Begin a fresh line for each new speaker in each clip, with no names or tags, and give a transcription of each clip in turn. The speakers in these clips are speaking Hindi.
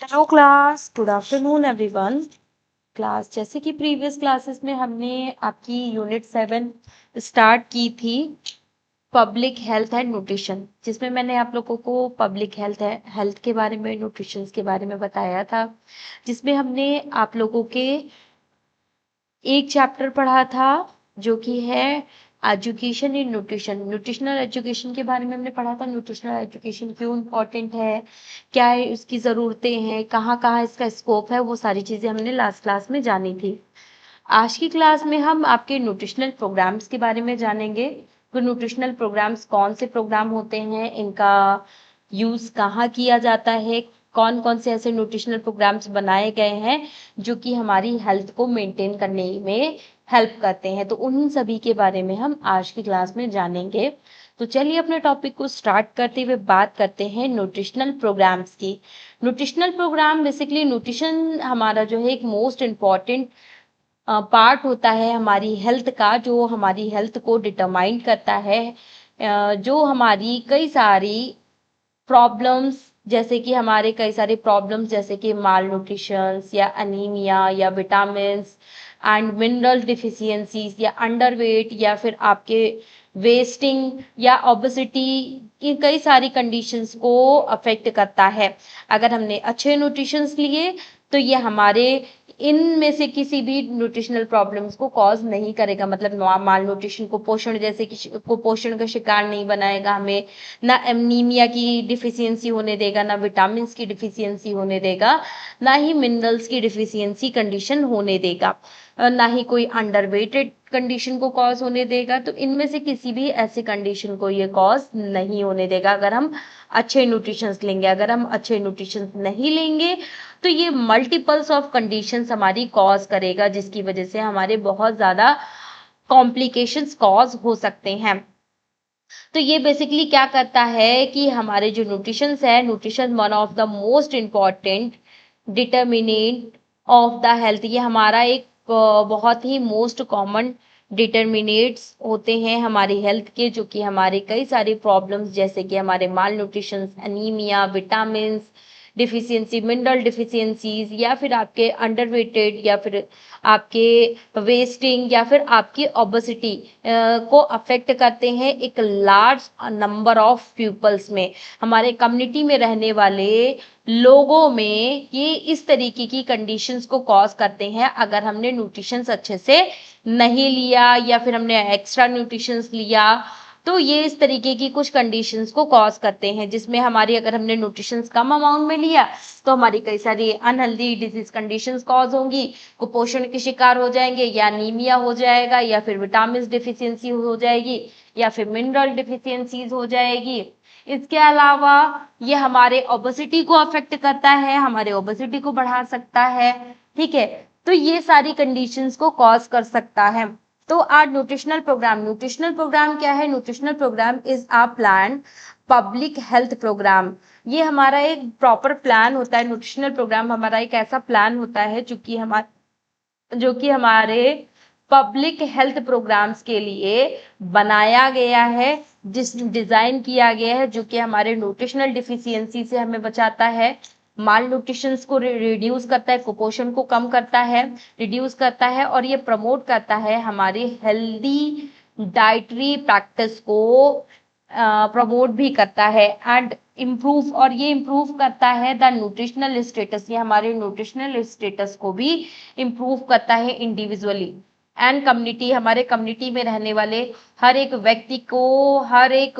Hello class, good afternoon everyone. Class जैसे कि प्रीवियस क्लासेस में हमने आपकी यूनिट 7 स्टार्ट की थी, पब्लिक हेल्थ एंड न्यूट्रिशन, जिसमें मैंने आप लोगों को पब्लिक हेल्थ के बारे में, न्यूट्रिशन के बारे में बताया था, जिसमें हमने आप लोगों के एक चैप्टर पढ़ा था जो कि है education in nutrition. Nutritional education के बारे में हमने पढ़ा था। न्यूट्रिशनल एजुकेशन क्यों इम्पोर्टेंट है, क्या है उसकी ज़रूरतें हैं, कहाँ कहाँ इसका स्कोप है, वो सारी चीज़ें हमने लास्ट क्लास में जानी थी। आज की क्लास में हम आपके न्यूट्रिशनल प्रोग्राम्स के बारे में जानेंगे। तो न्यूट्रिशनल प्रोग्राम्स कौन से प्रोग्राम होते हैं, इनका यूज़ कहाँ किया जाता है, कौन कौन से ऐसे न्यूट्रिशनल प्रोग्राम्स बनाए गए हैं जो कि हमारी हेल्थ को मेंटेन करने में हेल्प करते हैं। तो उन सभी के बारे में हम आज की क्लास में जानेंगे। तो चलिए अपने टॉपिक को स्टार्ट करते हुए बात करते हैं न्यूट्रिशनल प्रोग्राम्स की। न्यूट्रिशनल प्रोग्राम बेसिकली, न्यूट्रिशन हमारा जो है एक मोस्ट इम्पॉर्टेंट पार्ट होता है हमारी हेल्थ का, जो हमारी हेल्थ को डिटरमाइन करता है, जो हमारी कई सारी प्रॉब्लम्स, जैसे कि हमारे कई सारे प्रॉब्लम्स जैसे कि माल न्यूट्रिशंस या अनीमिया या विटामिन्स एंड मिनरल डिफिशियंसीज या अंडरवेट या फिर आपके वेस्टिंग या ओबेसिटी की कई सारी कंडीशंस को अफेक्ट करता है। अगर हमने अच्छे न्यूट्रिशंस लिए तो ये हमारे इनमें से किसी भी न्यूट्रिशनल प्रॉब्लम्स को कॉज नहीं करेगा, मतलब माल न्यूट्रिशन को पोषण जैसे कि कुपोषण का शिकार नहीं बनाएगा, हमें ना एनीमिया की डिफिशियंसी होने देगा, ना विटामिन की डिफिशियंसी होने देगा, ना ही मिनरल्स की डिफिशियंसी कंडीशन होने देगा, ना ही कोई अंडरवेटेड कंडीशन को कॉज होने देगा। तो इनमें से किसी भी ऐसी कंडीशन को ये कॉज नहीं होने देगा अगर हम अच्छे न्यूट्रिशंस लेंगे। अगर हम अच्छे न्यूट्रिशंस नहीं लेंगे तो ये मल्टीपल्स ऑफ कंडीशंस हमारी कॉज करेगा, जिसकी वजह से हमारे बहुत ज़्यादा कॉम्प्लिकेशंस कॉज हो सकते हैं। तो ये बेसिकली क्या करता है कि हमारे जो न्यूट्रिशंस है, nutrition one of the most important determinant of the health, ये हमारा एक बहुत ही मोस्ट कॉमन डिटर्मिनेट्स होते हैं हमारी हेल्थ के, जो कि हमारे कई सारे प्रॉब्लम्स जैसे कि हमारे malnutrition, anaemia, vitamin deficiency, mineral deficiencies, या फिर आपके अंडरवेटेड, या फिर आपके वेस्टिंग, या फिर आपकी ओबेसिटी को अफेक्ट करते हैं एक लार्ज नंबर ऑफ पीपल्स में। हमारे कम्युनिटी में रहने वाले लोगों में ये इस तरीके की कंडीशंस को कॉज करते हैं अगर हमने न्यूट्रिशंस अच्छे से नहीं लिया या फिर हमने एक्स्ट्रा न्यूट्रिशंस लिया। तो ये इस तरीके की कुछ कंडीशंस को कॉज करते हैं, जिसमें हमारी, अगर हमने न्यूट्रिशंस कम अमाउंट में लिया तो हमारी कई सारी अनहेल्दी डिजीज कंडीशंस कॉज होंगी, कुपोषण के शिकार हो जाएंगे, या अनीमिया हो जाएगा, या फिर विटामिन डिफिशियंसी हो जाएगी, या फिर मिनरल डिफिशियंसीज हो जाएगी। इसके अलावा ये हमारे ओबेसिटी को अफेक्ट करता है, हमारे ओबेसिटी को बढ़ा सकता है। ठीक है, तो ये सारी कंडीशंस को कॉज कर सकता है। तो आज न्यूट्रिशनल प्रोग्राम क्या है? Nutritional program is a plan public health program. ये हमारा एक प्रॉपर प्लान होता है। न्यूट्रिशनल प्रोग्राम हमारा एक ऐसा प्लान होता है जो कि हमारे पब्लिक हेल्थ प्रोग्राम्स के लिए बनाया गया है, जिस डिजाइन किया गया है, जो कि हमारे न्यूट्रिशनल डिफिशियंसी से हमें बचाता है, माल न्यूट्रिशन को रिड्यूस करता है, कुपोषण को कम करता है, रिड्यूस करता है, और ये प्रमोट करता है हमारी हेल्दी डाइटरी प्रैक्टिस को प्रमोट भी करता है, एंड इम्प्रूव करता है द न्यूट्रिशनल स्टेटस। ये हमारे न्यूट्रिशनल स्टेटस को भी इम्प्रूव करता है इंडिविजुअली एंड कम्युनिटी। हमारे कम्युनिटी में रहने वाले हर एक व्यक्ति को, हर एक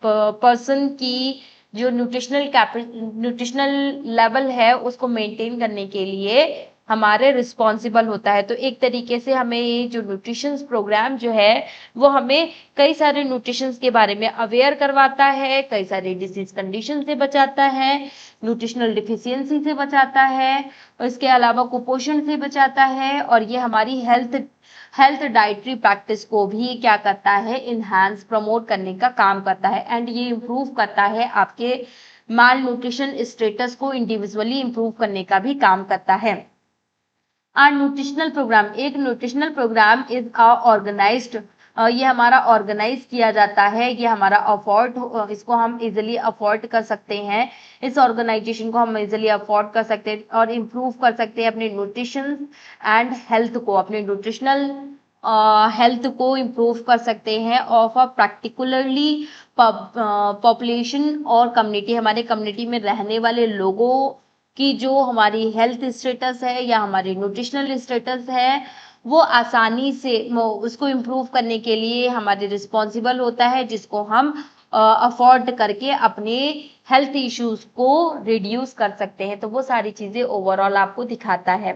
पर्सन की जो न्यूट्रिशनल लेवल है उसको मेंटेन करने के लिए हमारे रिस्पॉन्सिबल होता है। तो एक तरीके से हमें ये जो न्यूट्रिशन प्रोग्राम जो है वो हमें कई सारे न्यूट्रिशन के बारे में अवेयर करवाता है, कई सारे डिसीज कंडीशन से बचाता है, न्यूट्रिशनल डिफिशियंसी से बचाता है, और इसके अलावा कुपोषण से बचाता है, और ये हमारी हेल्थ डाइटरी प्रैक्टिस को भी क्या करता है, इनहांस प्रमोट करने का काम करता है, एंड ये इम्प्रूव करता है आपके माल न्यूट्रिशन स्टेटस को इंडिविजुअली इम्प्रूव करने का भी काम करता है। एक nutritional program is a organized ये हमारा ऑर्गेनाइज किया जाता है, ये हमारा इसको हम इजिली अफोर्ड कर सकते हैं, इस ऑर्गेनाइजेशन को हम इजिली अफोर्ड कर सकते हैं और इम्प्रूव कर सकते हैं अपने न्यूट्रिशन एंड हेल्थ को, अपने न्यूट्रिशनल हेल्थ को इम्प्रूव कर सकते हैं ऑफ अ प्रैक्टिकुलरली पॉपुलेशन और कम्युनिटी, हमारे कम्युनिटी में रहने वाले लोगों की जो हमारी हेल्थ स्टेटस है या हमारी न्यूट्रिशनल स्टेटस है वो आसानी से उसको इम्प्रूव करने के लिए हमारे रिस्पॉन्सिबल होता है, जिसको हम अफोर्ड करके अपने हेल्थ इश्यूज को रिड्यूस कर सकते हैं। तो वो सारी चीजें ओवरऑल आपको दिखाता है।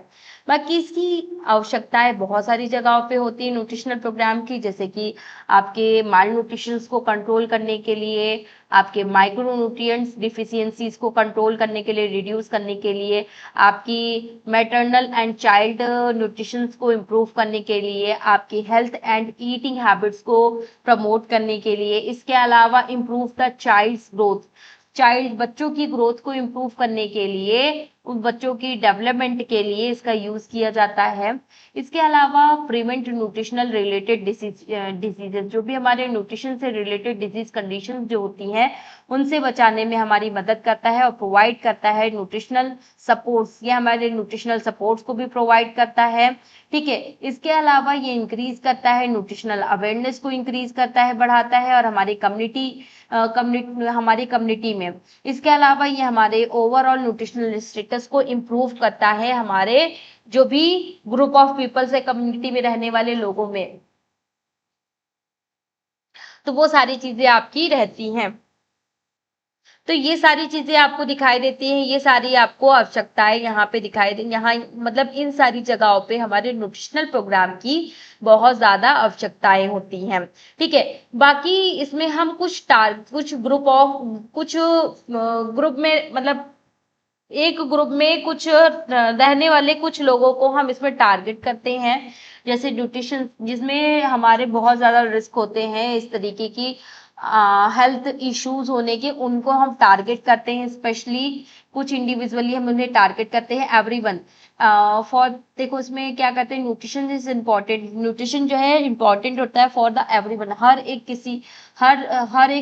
बाकी इसकी आवश्यकताएं बहुत सारी जगहों पे होती है न्यूट्रिशनल प्रोग्राम की, जैसे कि आपके माल न्यूट्रिशन को कंट्रोल करने के लिए, आपके माइक्रो न्यूट्रिएंट्स डिफिशियंसीज को कंट्रोल करने के लिए, रिड्यूस करने के लिए, आपकी मैटरनल एंड चाइल्ड न्यूट्रिशन को इम्प्रूव करने के लिए, आपकी हेल्थ एंड ईटिंग हैबिट्स को प्रमोट करने के लिए, इसके अलावा इम्प्रूव द चाइल्ड्स ग्रोथ, बच्चों की ग्रोथ को इम्प्रूव करने के लिए, उन बच्चों की डेवलपमेंट के लिए इसका यूज किया जाता है। इसके अलावा प्रिवेंट न्यूट्रिशनल रिलेटेड डिजीजेस, जो भी हमारे न्यूट्रिशन से रिलेटेड डिजीज कंडीशन जो होती हैं उनसे बचाने में हमारी मदद करता है और प्रोवाइड करता है न्यूट्रिशनल सपोर्ट्स, ये हमारे न्यूट्रिशनल सपोर्ट्स को भी प्रोवाइड करता है। ठीक है, इसके अलावा ये इंक्रीज करता है न्यूट्रिशनल अवेयरनेस को, इंक्रीज करता है, बढ़ाता है और हमारी हमारी कम्युनिटी में, इसके अलावा ये हमारे ओवरऑल न्यूट्रिशनल स्टेटस को इम्प्रूव करता है हमारे जो भी ग्रुप ऑफ पीपल्स है कम्युनिटी में रहने वाले लोगों में। तो वो सारी चीजें आपकी रहती हैं। तो ये सारी चीजें आपको दिखाई देती हैं, ये सारी आपको आवश्यकताएं यहाँ पे दिखाई देंगी, यहाँ मतलब इन सारी जगहों पे हमारे न्यूट्रिशनल प्रोग्राम की बहुत ज्यादा आवश्यकताएं होती हैं। ठीक है, बाकी इसमें हम कुछ ग्रुप में मतलब एक ग्रुप में कुछ रहने वाले कुछ लोगों को हम इसमें टारगेट करते हैं, जैसे न्यूट्रिशन, जिसमें हमारे बहुत ज्यादा रिस्क होते हैं इस तरीके की हेल्थ इश्यूज होने के, उनको हम टारगेट करते हैं। स्पेशली कुछ इंडिविजुअली हम उन्हें टारगेट करते हैं, एवरीवन फॉर, देखो इसमें क्या कहते हैं, न्यूट्रिशन इज इम्पोर्टेंट, न्यूट्रिशन जो है इम्पोर्टेंट होता है फॉर द एवरीवन, हर एक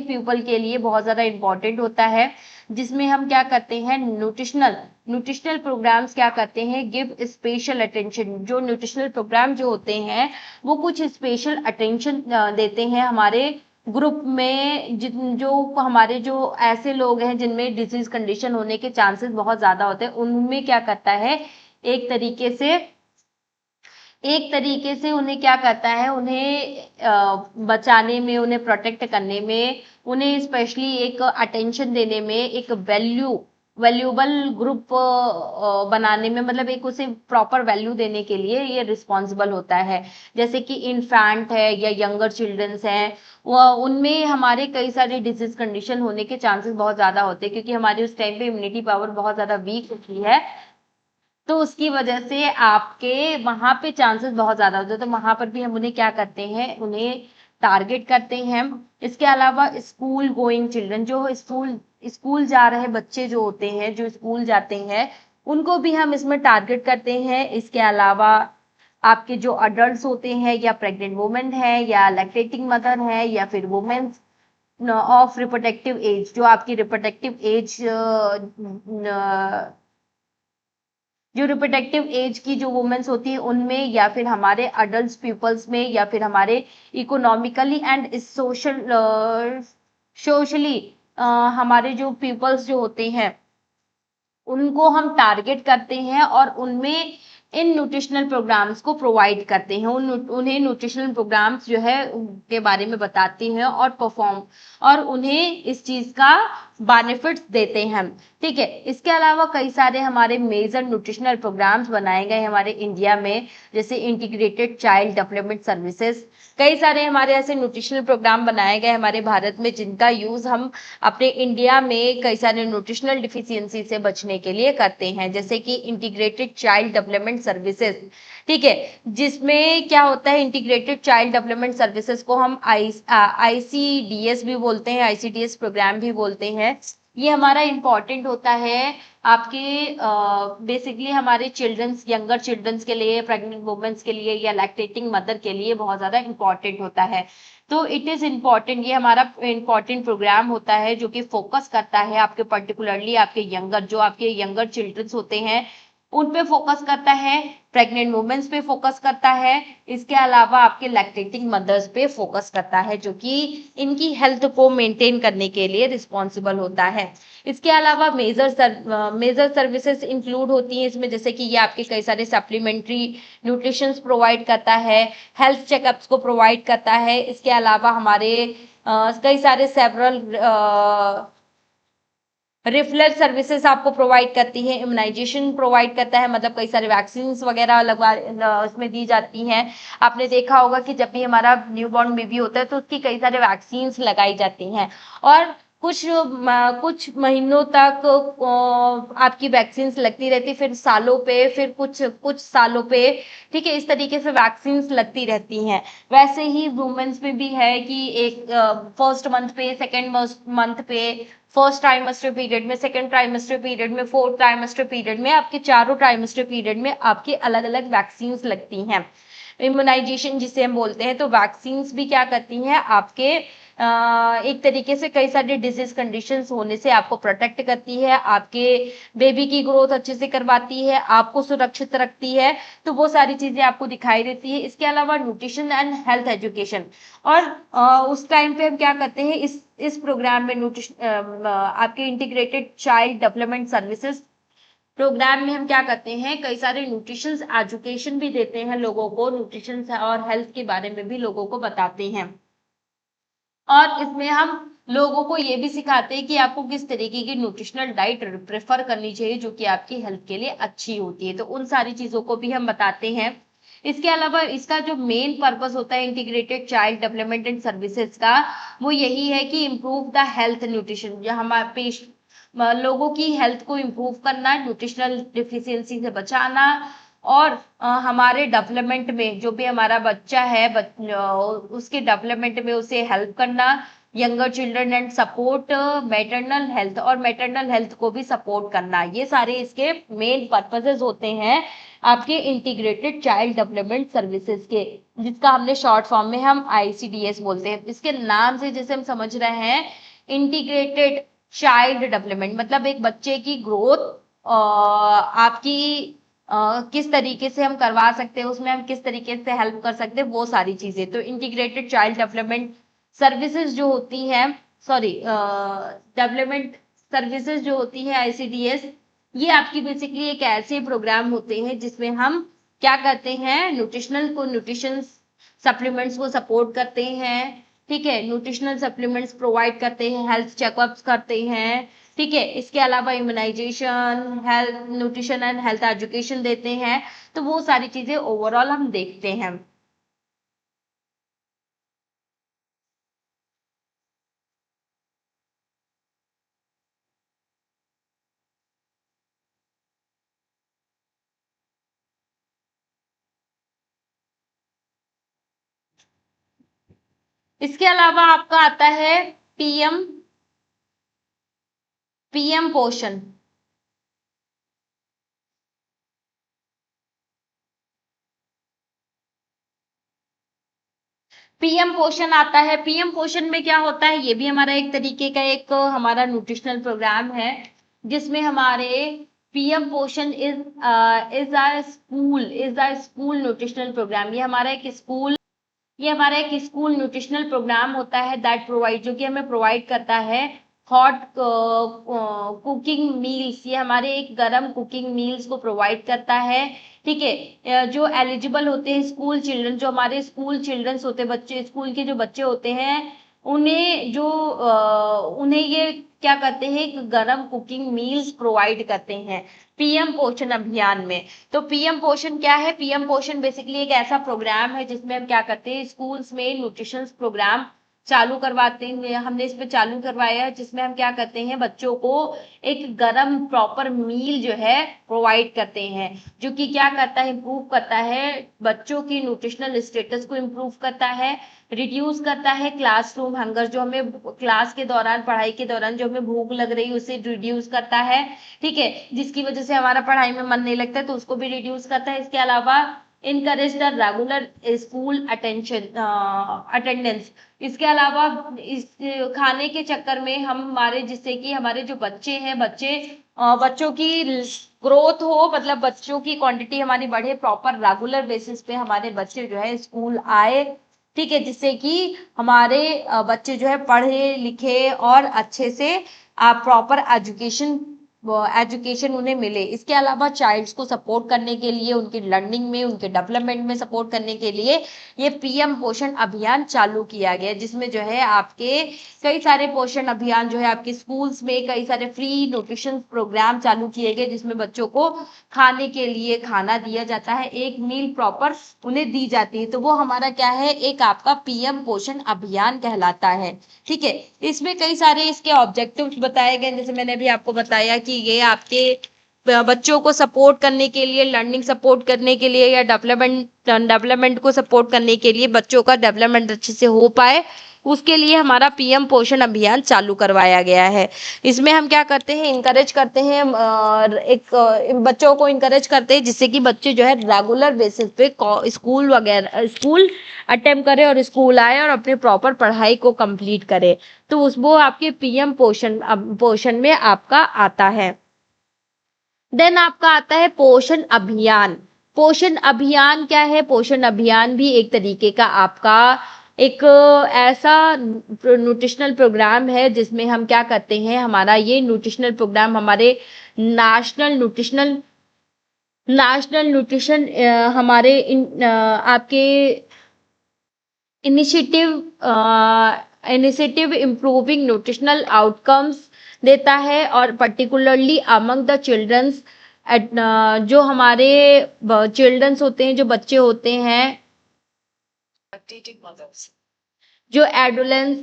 पीपल के लिए बहुत ज्यादा इम्पोर्टेंट होता है, जिसमें हम क्या करते हैं, न्यूट्रिशनल प्रोग्राम्स क्या करते हैं, गिव स्पेशल अटेंशन, जो न्यूट्रिशनल प्रोग्राम जो होते हैं वो कुछ स्पेशल अटेंशन देते हैं हमारे ग्रुप में, जो हमारे जो ऐसे लोग हैं जिनमें डिजीज कंडीशन होने के चांसेस बहुत ज्यादा होते हैं, उनमें क्या करता है, एक तरीके से उन्हें क्या करता है, उन्हें बचाने में, उन्हें प्रोटेक्ट करने में, उन्हें स्पेशली एक अटेंशन देने में, एक वैल्यूबल ग्रुप बनाने में, मतलब एक उसे प्रॉपर वैल्यू देने के लिए ये रिस्पॉन्सिबल होता है। जैसे कि इन्फेंट है या यंगर चिल्ड्रंस हैं, उनमें हमारे कई सारे डिजीज कंडीशन होने के चांसेस बहुत ज्यादा होते हैं, क्योंकि हमारी उस टाइम पे इम्यूनिटी पावर बहुत ज्यादा वीक होती है, तो उसकी वजह से आपके वहां पे चांसेस बहुत ज्यादा होते हैं, तो वहां पर भी हम उन्हें क्या करते हैं, उन्हें टारगेट करते हैं। इसके अलावा स्कूल गोइंग चिल्ड्रन, जो स्कूल जा रहे बच्चे जो होते हैं, जो स्कूल जाते हैं, उनको भी हम इसमें टारगेट करते हैं। इसके अलावा आपके जो अडल्ट होते हैं, या प्रेग्नेंट वुमेन है, या लैक्टेटिंग मदर है, या फिर वुमेन्स ऑफ रिप्रोडक्टिव एज, जो आपकी रिप्रोडक्टिव एज की जो वुमेन्स होती है उनमें, या फिर हमारे अडल्ट पीपल्स में, या फिर हमारे इकोनॉमिकली एंड सोशली हमारे जो पीपल्स जो होते हैं उनको हम टारगेट करते हैं और उनमें इन न्यूट्रिशनल प्रोग्राम्स को प्रोवाइड करते हैं, उन्हें न्यूट्रिशनल प्रोग्राम्स जो है उनके बारे में बताते हैं और उन्हें इस चीज का बेनिफिट्स देते हैं। ठीक है, इसके अलावा कई सारे हमारे मेजर न्यूट्रिशनल प्रोग्राम्स बनाए गए हमारे इंडिया में, जैसे इंटीग्रेटेड चाइल्ड डेवलपमेंट सर्विसेज, कई सारे हमारे ऐसे न्यूट्रिशनल प्रोग्राम बनाए गए हमारे भारत में, जिनका यूज हम अपने इंडिया में कई सारे न्यूट्रिशनल डिफिशियंसी से बचने के लिए करते हैं, जैसे कि इंटीग्रेटेड चाइल्ड डेवलपमेंट सर्विसेज। ठीक है, जिसमें क्या होता है, इंटीग्रेटेड चाइल्ड डेवलपमेंट सर्विसेज को हम ICDS भी बोलते हैं, ICDS प्रोग्राम भी बोलते हैं। ये हमारा इम्पॉर्टेंट होता है आपके बेसिकली हमारे चिल्ड्रंस, यंगर चिल्ड्रंस के लिए, प्रेग्नेंट वुमेन्स के लिए या लैक्टेटिंग मदर के लिए बहुत ज्यादा इम्पॉर्टेंट होता है। तो इट इज इम्पॉर्टेंट, ये हमारा इम्पॉर्टेंट प्रोग्राम होता है जो कि फोकस करता है आपके पर्टिकुलरली आपके यंगर, जो आपके यंगर चिल्ड्रंस होते हैं उन पे फोकस करता है, प्रेग्नेंट वुमेन्स पे फोकस करता है, इसके अलावा आपके लैक्टेटिंग मदर्स पे फोकस करता है जो कि इनकी हेल्थ को मेंटेन करने के लिए रिस्पॉन्सिबल होता है। इसके अलावा मेजर सर्विसेज इंक्लूड होती हैं इसमें, जैसे कि ये आपके कई सारे सप्लीमेंट्री न्यूट्रिशंस प्रोवाइड करता है, हेल्थ चेकअप्स को प्रोवाइड करता है। इसके अलावा हमारे कई सारे सेवरल रेफरल सर्विसेज आपको प्रोवाइड करती है, इम्यूनाइजेशन प्रोवाइड करता है, मतलब कई सारे वैक्सीन वगैरह लगवा उसमें दी जाती हैं। आपने देखा होगा कि जब भी हमारा न्यूबॉर्न बेबी होता है तो उसकी कई सारे वैक्सीन लगाई जाती हैं और कुछ महीनों तक आपकी वैक्सीन लगती रहती, फिर सालों पे, फिर कुछ कुछ सालों पे, ठीक है, इस तरीके से वैक्सीन लगती रहती हैं। वैसे ही वुमेन्स में भी है कि एक फर्स्ट मंथ पे, सेकेंड मंथ पे, फर्स्ट ट्राइमेस्टर पीरियड में, सेकेंड ट्राइमेस्टर पीरियड में, फोर्थ ट्राइमेस्टर पीरियड में, आपके चारों ट्राइमेस्टर पीरियड में आपके अलग अलग वैक्सीन लगती हैं, इम्यूनाइजेशन जिसे हम बोलते हैं। तो वैक्सीन भी क्या करती हैं आपके एक तरीके से कई सारे डिजीज कंडीशंस होने से आपको प्रोटेक्ट करती है, आपके बेबी की ग्रोथ अच्छे से करवाती है, आपको सुरक्षित रखती है। तो वो सारी चीजें आपको दिखाई देती है। इसके अलावा न्यूट्रिशन एंड हेल्थ एजुकेशन, और उस टाइम पे हम क्या करते हैं, इस प्रोग्राम में न्यूट्रिशन आपके integrated child development services program में हम क्या करते हैं, कई सारे न्यूट्रिशन एजुकेशन भी देते हैं लोगों को, न्यूट्रिशन और हेल्थ के बारे में भी लोगों को बताते हैं। और इसमें हम लोगों को ये भी सिखाते हैं कि आपको किस तरीके की न्यूट्रिशनल डाइट प्रेफर करनी चाहिए जो कि आपकी हेल्थ के लिए अच्छी होती है। तो उन सारी चीजों को भी हम बताते हैं। इसके अलावा इसका जो मेन पर्पस होता है integrated child development and services का, वो यही है कि इम्प्रूव द हेल्थ न्यूट्रिशन, जो हमारे लोगों की हेल्थ को इम्प्रूव करना, न्यूट्रिशनल डिफिशियंसी से बचाना, और हमारे डेवलपमेंट में जो भी हमारा बच्चा है उसके डेवलपमेंट में उसे हेल्प करना, younger children and support maternal health, और मैटरनल हेल्थ को भी सपोर्ट करना, ये सारे इसके मेन पर्पसेस होते हैं आपके इंटीग्रेटेड चाइल्ड डेवलपमेंट सर्विसेज के, जिसका हमने शॉर्ट फॉर्म में हम ICDS बोलते हैं। इसके नाम से जैसे हम समझ रहे हैं, इंटीग्रेटेड चाइल्ड डेवलपमेंट मतलब एक बच्चे की ग्रोथ आपकी किस तरीके से हम करवा सकते हैं, उसमें हम किस तरीके से हेल्प कर सकते हैं, वो सारी चीजें। तो इंटीग्रेटेड चाइल्ड डेवलपमेंट सर्विसेज जो होती हैं, सॉरी डेवलपमेंट सर्विसेज जो होती है ICDS, ये आपकी बेसिकली एक ऐसे प्रोग्राम होते हैं जिसमें हम क्या करते हैं, न्यूट्रिशन सप्लीमेंट्स को सपोर्ट करते हैं, ठीक है, न्यूट्रिशनल सप्लीमेंट्स प्रोवाइड करते हैं, हेल्थ चेकअप्स करते हैं, ठीक है, इसके अलावा immunization, health nutrition and health education देते हैं। तो वो सारी चीजें ओवरऑल हम देखते हैं। इसके अलावा आपका आता है पीएम पीएम पोषण। पीएम पोषण आता है, पीएम पोषण में क्या होता है, ये भी हमारा एक तरीके का एक हमारा न्यूट्रिशनल प्रोग्राम है, जिसमें हमारे PM Poshan is a school nutritional program. ये हमारा एक स्कूल न्यूट्रिशनल प्रोग्राम होता है दैट प्रोवाइड, जो कि हमें प्रोवाइड करता है हॉट कुकिंग मील्स। ये हमारे एक गरम कुकिंग मील्स को प्रोवाइड करता है, ठीक है। जो एलिजिबल होते हैं स्कूल चिल्ड्रन, जो हमारे स्कूल चिल्ड्रंस होते हैं, बच्चे स्कूल के जो बच्चे होते हैं, उन्हें ये क्या करते हैं, एक गरम कुकिंग मील्स प्रोवाइड करते हैं पीएम पोषण अभियान में। तो पीएम पोषण क्या है, पीएम पोषण बेसिकली एक ऐसा प्रोग्राम है जिसमें हम क्या करते हैं, स्कूल्स में न्यूट्रिशन प्रोग्राम चालू करवाते हैं, हमने इस पे चालू करवाया है, जिसमें हम क्या करते हैं, बच्चों को एक गरम प्रॉपर मील जो है प्रोवाइड करते हैं, जो कि क्या करता है, इम्प्रूव करता है बच्चों की न्यूट्रिशनल स्टेटस को, इम्प्रूव करता है, रिड्यूस करता है क्लासरूम हंगर, जो हमें क्लास के दौरान, पढ़ाई के दौरान जो हमें भूख लग रही है उसे रिड्यूस करता है, ठीक है, जिसकी वजह से हमारा पढ़ाई में मन नहीं लगता है, तो उसको भी रिड्यूस करता है। इसके अलावा encourage the regular school attendance. इसके अलावा इस खाने के चक्कर में हम हमारे, जिससे कि हमारे जो बच्चे हैं, बच्चों की ग्रोथ हो, मतलब बच्चों की क्वांटिटी हमारी बढ़े, प्रॉपर रेगुलर बेसिस पे हमारे बच्चे जो है स्कूल आए, ठीक है, जिससे कि हमारे बच्चे जो है पढ़े लिखे और अच्छे से प्रॉपर एजुकेशन उन्हें मिले। इसके अलावा चाइल्ड्स को सपोर्ट करने के लिए, उनकी लर्निंग में, उनके डेवलपमेंट में सपोर्ट करने के लिए ये पीएम पोषण अभियान चालू किया गया, जिसमें जो है आपके कई सारे पोषण अभियान जो है आपके स्कूल्स में कई सारे फ्री न्यूट्रिशन प्रोग्राम चालू किए गए, जिसमें बच्चों को खाने के लिए खाना दिया जाता है, एक मील प्रॉपर उन्हें दी जाती है, तो वो हमारा क्या है, एक आपका पीएम पोषण अभियान कहलाता है, ठीक है। इसमें कई सारे इसके ऑब्जेक्टिव्स बताए गए, जैसे मैंने अभी आपको बताया कि ये आपके बच्चों को सपोर्ट करने के लिए, लर्निंग सपोर्ट करने के लिए, या डेवलपमेंट को सपोर्ट करने के लिए, बच्चों का डेवलपमेंट अच्छे से हो पाए, उसके लिए हमारा पीएम पोषण अभियान चालू करवाया गया है। इसमें हम क्या करते हैं, इनकरेज करते हैं, बच्चों को इनकरेज करते हैं, जिससे कि बच्चे जो है रेगुलर बेसिस पे स्कूल अटेम्प्ट करे और स्कूल आए और अपने प्रॉपर पढ़ाई को कंप्लीट करे, तो वो आपके पीएम पोषण में आपका आता है। देन आपका आता है पोषण अभियान। पोषण अभियान क्या है, पोषण अभियान भी एक तरीके का आपका एक ऐसा न्यूट्रिशनल प्रोग्राम है, जिसमें हम क्या करते हैं, हमारा ये न्यूट्रिशनल प्रोग्राम हमारे नेशनल न्यूट्रिशन हमारे आपके इनिशिएटिव इम्प्रूविंग न्यूट्रिशनल आउटकम्स देता है, और पर्टिकुलरली अमंग द चिल्ड्रंस, जो हमारे चिल्ड्रंस होते हैं, जो बच्चे होते हैं, जो एडोलेंस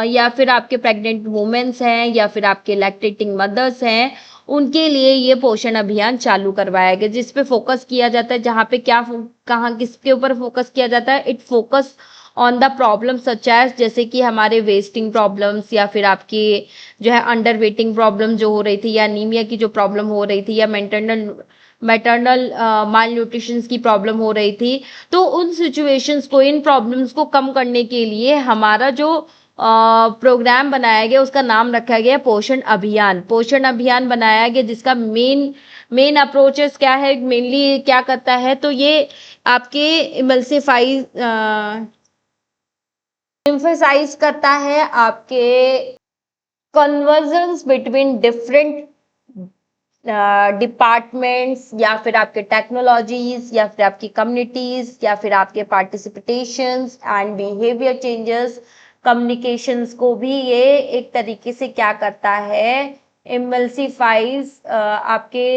या फिर आपके प्रेग्नेंट वुमेन्स हैं, या फिर आपके लैक्टेटिंग मदर्स हैं, उनके लिए ये पोषण अभियान चालू करवाया गया, जिस पे फोकस किया जाता है, जहाँ पे कहाँ किसके ऊपर फोकस किया जाता है, it focus on the problem such as, जैसे कि हमारे वेस्टिंग प्रॉब्लम्स, या फिर आपकी जो है अंडर वेटिंग प्रॉब्लम जो हो रही थी, या अनीमिया की जो प्रॉब्लम हो रही थी, या मैटरनल माल न्यूट्रिशन की प्रॉब्लम हो रही थी, तो उन सिचुएशंस को, इन प्रॉब्लम्स को कम करने के लिए हमारा जो प्रोग्राम बनाया गया, उसका नाम रखा गया पोषण अभियान। पोषण अभियान बनाया गया, जिसका मेन अप्रोचेस क्या है, मेनली क्या करता है, तो ये आपके एम्फसाइज करता है आपके कन्वर्जेंस बिटवीन डिफरेंट डिपार्टमेंट्स, या फिर आपके टेक्नोलॉजीज, या फिर आपकी कम्युनिटीज, या फिर आपके participations and behaviour changes, communications को भी ये एक तरीके से क्या करता है, इमल्सिफाइज आपके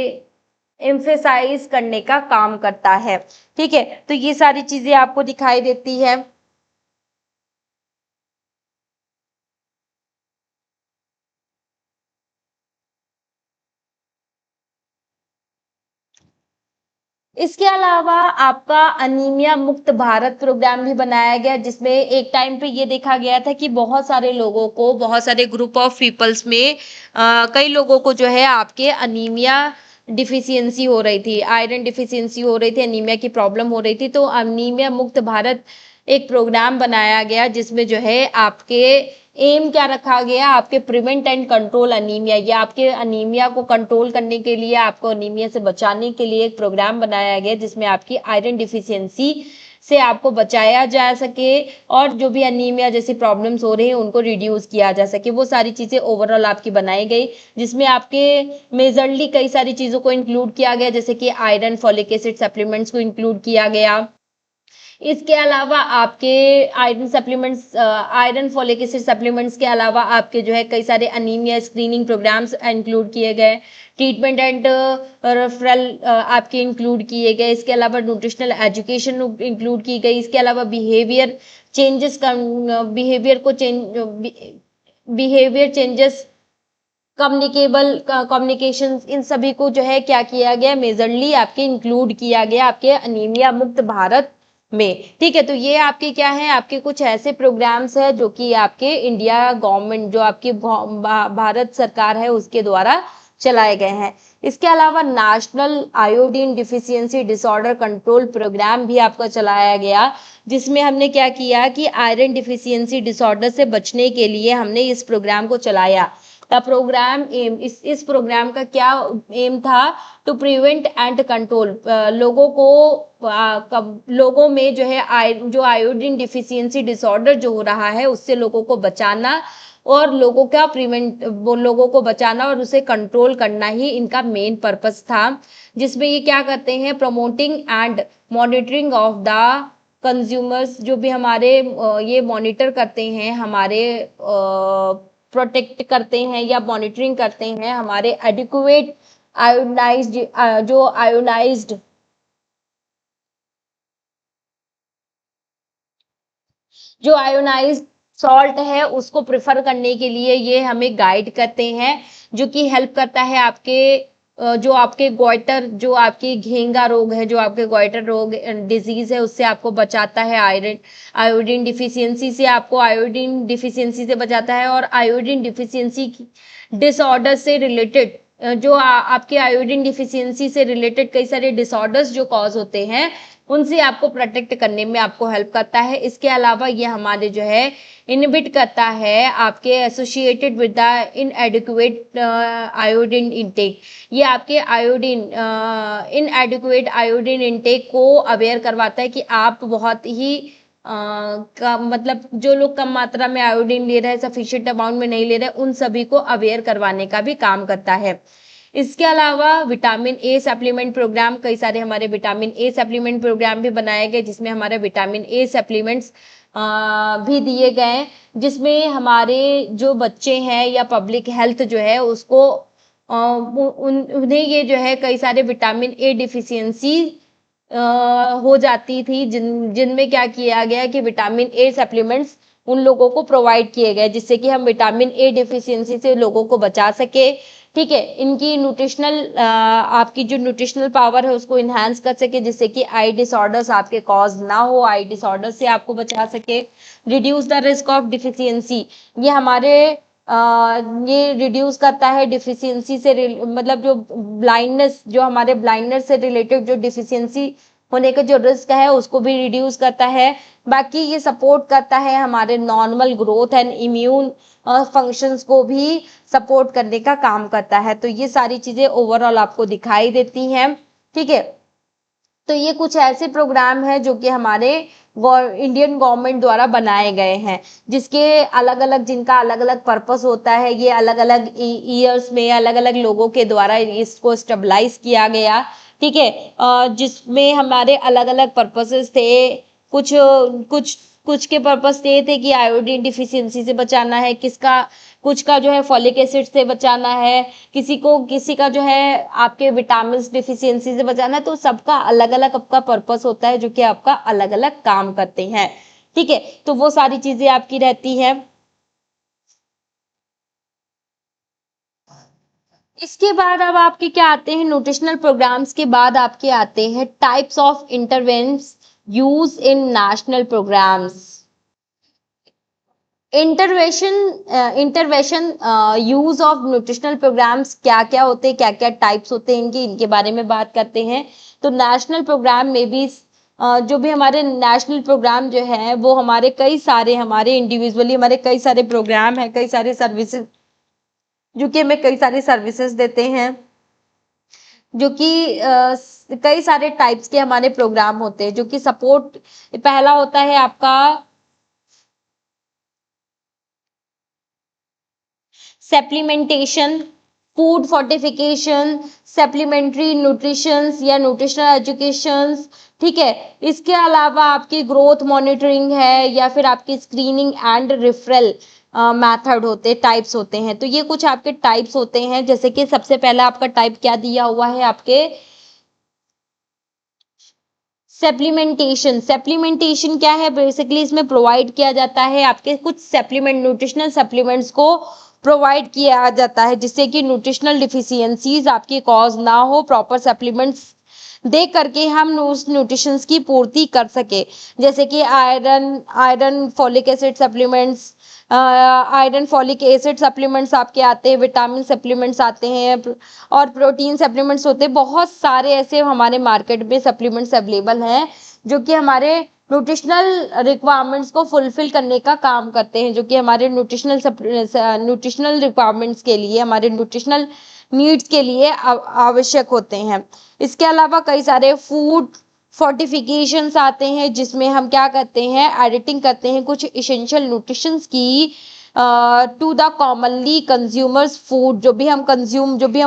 एम्फेसाइज करने का काम करता है, ठीक है। तो ये सारी चीजें आपको दिखाई देती है। इसके अलावा आपका अनीमिया मुक्त भारत प्रोग्राम भी बनाया गया, जिसमें एक टाइम पे ये देखा गया था कि बहुत सारे लोगों को, बहुत सारे ग्रुप ऑफ पीपल्स में कई लोगों को जो है आपके अनीमिया डिफिशियंसी हो रही थी, आयरन डिफिशियंसी हो रही थी, अनीमिया की प्रॉब्लम हो रही थी, तो अनीमिया मुक्त भारत एक प्रोग्राम बनाया गया, जिसमें जो है आपके एम क्या रखा गया, आपके प्रिवेंट एंड कंट्रोल अनीमिया, या आपके अनीमिया को कंट्रोल करने के लिए, आपको अनीमिया से बचाने के लिए एक प्रोग्राम बनाया गया, जिसमें आपकी आयरन डिफिशियंसी से आपको बचाया जा सके, और जो भी अनीमिया जैसी प्रॉब्लम्स हो रही हैं उनको रिड्यूस किया जा सके, वो सारी चीजें ओवरऑल आपकी बनाई गई, जिसमें आपके मेजरली कई सारी चीजों को इंक्लूड किया गया, जैसे कि आयरन फॉलिक एसिड सप्लीमेंट्स को इंक्लूड किया गया। इसके अलावा आपके आयरन फॉलिक एसिड सप्लीमेंट्स के अलावा आपके जो है कई सारे अनीमिया स्क्रीनिंग प्रोग्राम्स इंक्लूड किए गए, ट्रीटमेंट एंड रेफरल आपके इंक्लूड किए गए, इसके अलावा न्यूट्रिशनल एजुकेशन इंक्लूड की गई, इसके अलावा behaviour changes, behaviour changes, communication, इन सभी को जो है क्या किया गया, मेजरली आपके इंक्लूड किया गया आपके अनीमिया मुक्त भारत में। ठीक है, तो ये आपके क्या है, आपके कुछ ऐसे प्रोग्राम्स है जो कि आपके इंडिया गवर्नमेंट, जो आपकी भारत सरकार है उसके द्वारा चलाए गए हैं। इसके अलावा national iodine deficiency disorder control program भी आपका चलाया गया, जिसमें हमने क्या किया कि आयरन डिफिशियंसी डिसऑर्डर से बचने के लिए हमने इस प्रोग्राम को चलाया। द प्रोग्राम एम, इस प्रोग्राम का क्या एम था, टू प्रिवेंट एंड कंट्रोल, लोगों को लोगों में जो है जो आयोडीन डिफिशियंसी डिसऑर्डर जो हो रहा है उससे लोगों को बचाना, और लोगों को बचाना और उसे कंट्रोल करना ही इनका मेन पर्पस था। जिसमें ये क्या करते हैं, promoting and monitoring of the consumers, जो भी हमारे ये मॉनिटर करते हैं, हमारे प्रोटेक्ट करते हैं या मॉनिटरिंग करते हैं हमारे एडिक्वेट आयोनाइज्ड, जो आयोनाइज्ड सॉल्ट है उसको प्रेफर करने के लिए ये हमें गाइड करते हैं, जो कि हेल्प करता है आपके जो आपके गोइटर, जो आपकी घेंगा रोग है, जो आपके गोइटर रोग डिजीज है उससे आपको बचाता है। आयोडीन डिफिशियंसी से आपको आयोडीन डिफिशियंसी से बचाता है, और आयोडीन डिफिशियंसी डिसऑर्डर से रिलेटेड जो आपके आयोडीन डिफिशियंसी से रिलेटेड कई सारे डिसऑर्डर्स जो कॉज होते हैं उनसे आपको प्रोटेक्ट करने में आपको हेल्प करता है। इसके अलावा ये हमारे जो है इनहिबिट करता है आपके associated with the इनएडिक्वेट iodine intake, ये आपके आयोडीन इनएडिक्वेट आयोडीन इनटेक को अवेयर करवाता है कि आप बहुत ही मतलब जो लोग कम मात्रा में आयोडीन ले रहे हैं, सफिशिएंट अमाउंट में नहीं ले रहे, उन सभी को अवेयर करवाने का भी काम करता है। इसके अलावा विटामिन ए सप्लीमेंट प्रोग्राम, कई सारे हमारे विटामिन ए सप्लीमेंट प्रोग्राम भी बनाए गए, जिसमें हमारे विटामिन ए सप्लीमेंट्स भी दिए गए, जिसमें हमारे जो बच्चे हैं या पब्लिक हेल्थ जो है उसको उन्हें ये जो है कई सारे विटामिन ए डिफिशियंसी हो जाती थी, जिनमें क्या किया गया कि विटामिन ए सप्लीमेंट्स उन लोगों को प्रोवाइड किए गए, जिससे कि हम विटामिन ए डिफिशियंसी से लोगों को बचा सके। ठीक है, इनकी आपकी जो न्यूट्रिशनल पावर है उसको इन्हांस कर सके, जिससे कि आई डिसऑर्डर्स आपके कॉज ना हो, आई डिसऑर्डर से आपको बचा सके। Reduce the risk of deficiency, ये हमारे ये रिड्यूस करता है डिफिशियंसी से, मतलब जो ब्लाइंडनेस, जो हमारे ब्लाइंडनेस से रिलेटेड जो डिफिशियंसी होने का जो रिस्क है उसको भी रिड्यूस करता है। बाकी ये सपोर्ट करता है हमारे normal growth and immune functions को भी सपोर्ट करने का काम करता है। तो ये सारी चीजें ओवरऑल आपको दिखाई देती हैं। ठीक है, तो ये कुछ ऐसे प्रोग्राम है जो कि हमारे इंडियन गवर्नमेंट द्वारा बनाए गए हैं, जिसके अलग अलग, जिनका अलग अलग पर्पस होता है, ये अलग अलग ईयर्स में अलग अलग लोगों के द्वारा इसको स्टेबलाइज किया गया। ठीक है, जिसमें हमारे अलग अलग पर्पसेस थे। कुछ कुछ कुछ के पर्पस ये थे कि आयोडीन डिफिशियंसी से बचाना है, कुछ का जो है फॉलिक एसिड से बचाना है, किसी का जो है आपके विटामिन डिफिशियंसी से बचाना है। तो सबका अलग अलग आपका पर्पस होता है, जो कि आपका अलग अलग काम करते हैं। ठीक है, तो वो सारी चीजें आपकी रहती है। इसके बाद अब आपके क्या आते हैं, न्यूट्रिशनल प्रोग्राम्स के बाद आपके आते हैं types of interventions use in national programmes. Intervention use of nutritional programmes क्या क्या होते हैं, क्या क्या टाइप्स होते हैं इनके बारे में बात करते हैं। तो नेशनल प्रोग्राम में भी जो भी हमारे नेशनल प्रोग्राम जो है वो हमारे कई सारे, हमारे इंडिविजुअली हमारे कई सारे प्रोग्राम है, कई सारे सर्विसेज जो कि हमें कई सारी सर्विसेज देते हैं, जो कि कई सारे टाइप्स के हमारे प्रोग्राम होते हैं, जो कि सपोर्ट, पहला होता है आपका supplementation, food fortification, supplementary nutrition या न्यूट्रिशनल एजुकेशन। ठीक है, इसके अलावा आपकी ग्रोथ मॉनिटरिंग है, या फिर आपकी स्क्रीनिंग एंड रिफरल मेथड होते, टाइप्स होते हैं। तो ये कुछ आपके टाइप्स होते हैं, जैसे कि सबसे पहला आपका टाइप क्या दिया हुआ है, आपके सप्लीमेंटेशन क्या है? बेसिकली इसमें प्रोवाइड किया जाता है आपके कुछ सप्लीमेंट, न्यूट्रिशनल सप्लीमेंट्स को प्रोवाइड किया जाता है जिससे कि न्यूट्रिशनल डिफिशियंसीज आपकी कॉज ना हो, प्रॉपर सप्लीमेंट्स दे करके हम उस न्यूट्रिशंस की पूर्ति कर सके, जैसे कि iron folic acid supplements, iron folic acid supplements आपके आते हैं, विटामिन सप्लीमेंट्स आते हैं और प्रोटीन सप्लीमेंट्स होते हैं। बहुत सारे ऐसे हमारे मार्केट में सप्लीमेंट्स अवेलेबल हैं जो कि हमारे न्यूट्रिशनल रिक्वायरमेंट्स को फुलफिल करने का काम करते हैं, जो कि हमारे न्यूट्रिशनल रिक्वायरमेंट्स के लिए, हमारे न्यूट्रिशनल नीड्स के लिए आवश्यक होते हैं। इसके अलावा कई सारे फूड फोर्टिफिकेशंस आते हैं जिसमें हम क्या करते हैं, एडिटिंग करते हैं कुछ इसेंशियल न्यूट्रिशंस की to the commonly consumers food. जो भी हम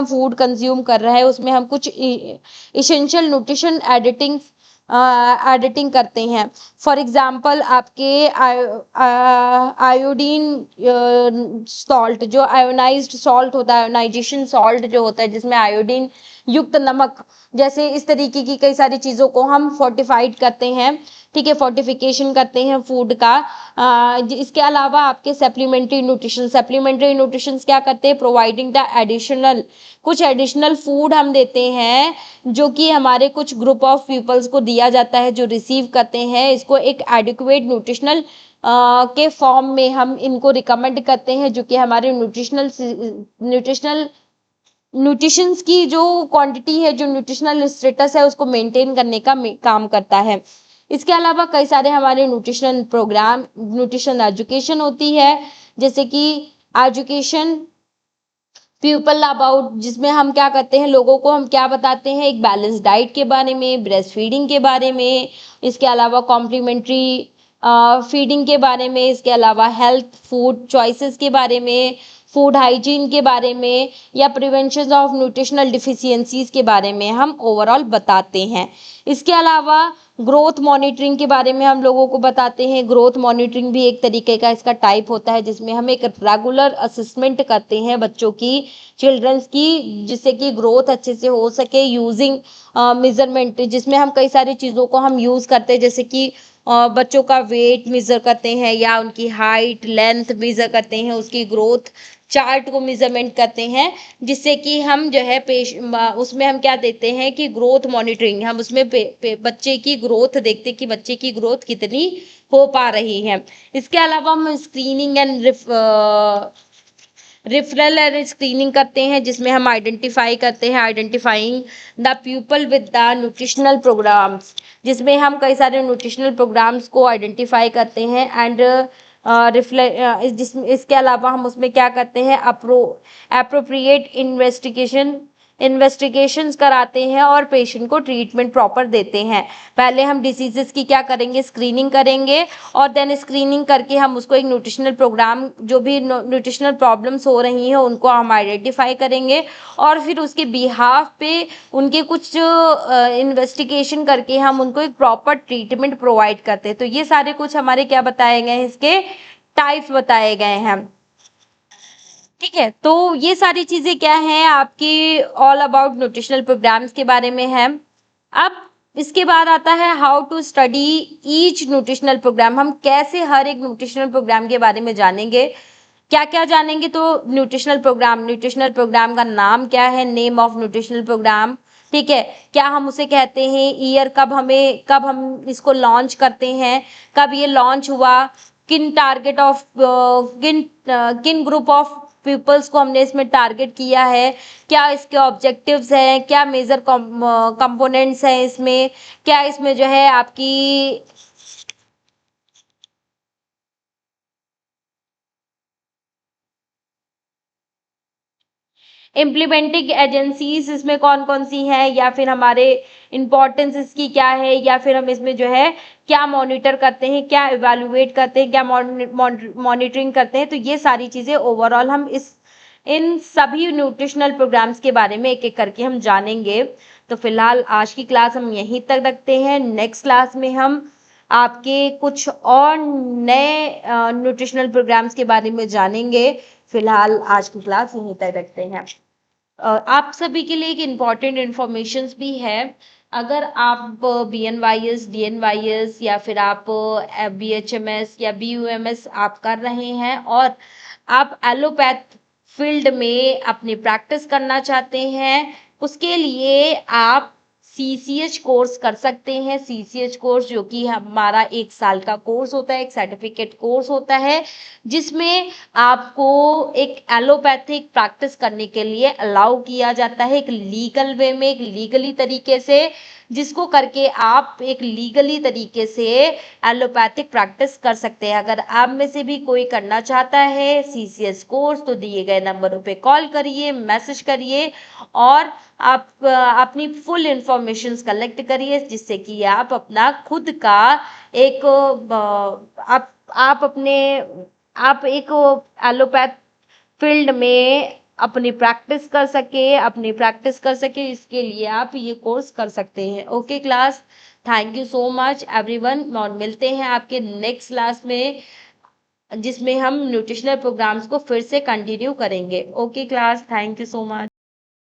फूड कंज्यूम कर रहे हैं उसमें हम कुछ इसेंशियल न्यूट्रिशन एडिटिंग करते हैं। फॉर एग्जांपल आपके आयोडीन सॉल्ट, जो आयोनाइज्ड सॉल्ट होता है, आयोनाइजेशन सॉल्ट जो होता है जिसमें आयोडीन युक्त नमक, जैसे इस तरीके की कई सारी चीज़ों को हम फोर्टिफाइड करते हैं, ठीक है, फोर्टिफिकेशन करते हैं फूड का। इसके अलावा आपके सप्लीमेंट्री न्यूट्रिशन क्या करते हैं, प्रोवाइडिंग द कुछ एडिशनल फूड हम देते हैं जो कि हमारे कुछ ग्रुप ऑफ पीपल्स को दिया जाता है जो रिसीव करते हैं इसको एक एडिक्वेट न्यूट्रिशनल के फॉर्म में हम इनको रिकमेंड करते हैं, जो कि हमारे न्यूट्रिशंस की जो क्वांटिटी है, जो न्यूट्रिशनल स्टेटस है उसको मेंटेन करने का काम करता है। इसके अलावा कई सारे हमारे न्यूट्रिशन एजुकेशन होती है, जैसे कि एजुकेशन पीपल अबाउट, जिसमें हम क्या करते हैं, लोगों को हम क्या बताते हैं, एक बैलेंस डाइट के बारे में, ब्रेस्ट फीडिंग के बारे में, इसके अलावा कॉम्प्लीमेंट्री फीडिंग के बारे में, इसके अलावा हेल्थ फूड चॉइसेस के बारे में, फूड हाइजीन के बारे में, या प्रिवेंशन ऑफ न्यूट्रिशनल डिफिशियंसीज के बारे में हम ओवरऑल बताते हैं। इसके अलावा ग्रोथ मॉनिटरिंग के बारे में हम लोगों को बताते हैं। ग्रोथ मॉनिटरिंग भी एक तरीके का इसका टाइप होता है जिसमें हम एक रेगुलर असेसमेंट करते हैं बच्चों की, चिल्ड्रंस की, जिससे कि ग्रोथ अच्छे से हो सके यूजिंग मेजरमेंट, जिसमें हम कई सारी चीज़ों को हम यूज़ करते हैं, जैसे कि बच्चों का वेट मेज़र करते हैं या उनकी हाइट लेंथ मेज़र करते हैं, उसकी ग्रोथ चार्ट को मेजरमेंट करते हैं, जिससे कि हम जो है उसमें हम क्या देते हैं कि ग्रोथ मॉनिटरिंग, हम उसमें बच्चे की ग्रोथ देखते हैं कि बच्चे की ग्रोथ कितनी हो पा रही है। इसके अलावा हम screening and referral and screening करते हैं, जिसमें हम identifying the people with the nutritional programs, जिसमें हम कई सारे न्यूट्रिशनल प्रोग्राम्स को आइडेंटिफाई करते हैं एंड इसके अलावा हम उसमें क्या करते हैं, अप्रोप्रिएट इन्वेस्टिगेशंस कराते हैं और पेशेंट को ट्रीटमेंट प्रॉपर देते हैं। पहले हम डिसीजेस की क्या करेंगे, स्क्रीनिंग करेंगे, और देन स्क्रीनिंग करके हम उसको एक न्यूट्रिशनल प्रोग्राम, जो भी न्यूट्रिशनल प्रॉब्लम्स हो रही हैं उनको हम आइडेंटिफाई करेंगे और फिर उसके बिहाफ पे उनके कुछ इन्वेस्टिगेशन करके हम उनको एक प्रॉपर ट्रीटमेंट प्रोवाइड करते हैं। तो ये सारे कुछ हमारे क्या बताए गए हैं, इसके टाइप्स बताए गए हैं, ठीक है। तो ये सारी चीजें क्या हैं आपकी ऑल अबाउट न्यूट्रिशनल प्रोग्राम्स के बारे में है। अब इसके बाद आता है how to study each nutritional program. हम कैसे हर एक न्यूट्रिशनल प्रोग्राम के बारे में जानेंगे, क्या क्या जानेंगे। तो न्यूट्रिशनल प्रोग्राम का नाम क्या है, नेम ऑफ न्यूट्रिशनल प्रोग्राम, ठीक है, क्या हम उसे कहते हैं, ईयर कब हम इसको लॉन्च करते हैं, कब ये लॉन्च हुआ, किन ग्रुप ऑफ पीपल्स को हमने इसमें टारगेट किया है, क्या इसके ऑब्जेक्टिव्स हैं, क्या मेजर कंपोनेंट्स हैं इसमें, क्या इसमें जो है आपकी इम्प्लीमेंटिंग एजेंसीज इसमें कौन कौन सी हैं, या फिर हमारे इम्पोर्टेंस इसकी क्या है, या फिर हम इसमें जो है क्या मॉनिटर करते हैं, क्या इवेलुएट करते हैं, क्या मॉनिटरिंग करते हैं। तो ये सारी चीज़ें ओवरऑल हम इन सभी न्यूट्रिशनल प्रोग्राम्स के बारे में एक एक करके हम जानेंगे। तो फिलहाल आज की क्लास हम यहीं तक रखते हैं। नेक्स्ट क्लास में हम आपके कुछ और नए न्यूट्रिशनल प्रोग्राम्स के बारे में जानेंगे। फिलहाल आज की क्लास यहीं तक रखते हैं। आप सभी के लिए एक इम्पॉर्टेंट इन्फॉर्मेशन भी है। अगर आप BNYS DNYS या फिर आप BHMS या BUMS आप कर रहे हैं और आप एलोपैथ फील्ड में अपनी प्रैक्टिस करना चाहते हैं, उसके लिए आप CCH कोर्स कर सकते हैं। CCH कोर्स जो कि हमारा 1 साल का कोर्स होता है, एक सर्टिफिकेट कोर्स होता है, जिसमें आपको एक एलोपैथिक प्रैक्टिस करने के लिए अलाउ किया जाता है, एक लीगल वे में, एक लीगली तरीके से, जिसको करके आप एक लीगली तरीके से एलोपैथिक प्रैक्टिस कर सकते हैं। अगर आप में से भी कोई करना चाहता है CCS कोर्स, तो दिए गए नंबरों पे कॉल करिए, मैसेज करिए और आप अपनी फुल इंफॉर्मेशन कलेक्ट करिए, जिससे कि आप अपना खुद का एक आप एक एलोपैथ फील्ड में अपनी प्रैक्टिस कर सके, इसके लिए आप ये कोर्स कर सकते हैं। Okay class, thank you so much everyone, और मिलते हैं आपके नेक्स्ट क्लास में, जिसमें हम न्यूट्रिशनल प्रोग्राम्स को फिर से कंटिन्यू करेंगे। Okay class, thank you so much.